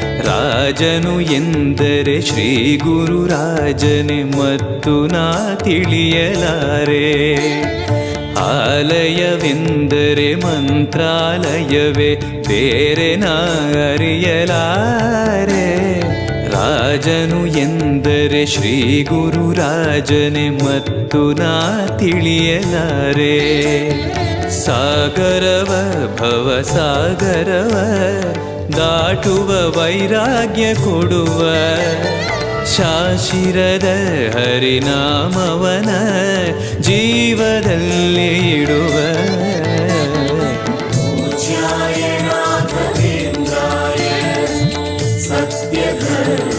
ರಾಜನು ಎಂದರೆ ಶ್ರೀ ಗುರುರಾಜನೇ ಮತ್ತು ನಾ ತಿಳಿಯಲಾರೆ. ಆಲಯವೆಂದರೆ ಮಂತ್ರಾಲಯವೇ ಬೇರೆ ನಾ ಅರಿಯಲಾರೆ. ರಾಜನು ಎಂದರೆ ಶ್ರೀ ಗುರುರಾಜನೇ ಮತ್ತು ನಾ ತಿಳಿಯಲಾರೆ. ಸಾಗರವ ಭವ ಸಾಗರವ ದಾಟುವ ವೈರಾಗ್ಯ ಕೊಡುವ ಶಾಶಿರದ ಹರಿನಾಮವನ ಜೀವದಲ್ಲಿ ಇಡುವ. ಪೂಜ್ಯಾಯ ರಾಘವೇಂದ್ರಾಯ ಸತ್ಯಧರ್ಮ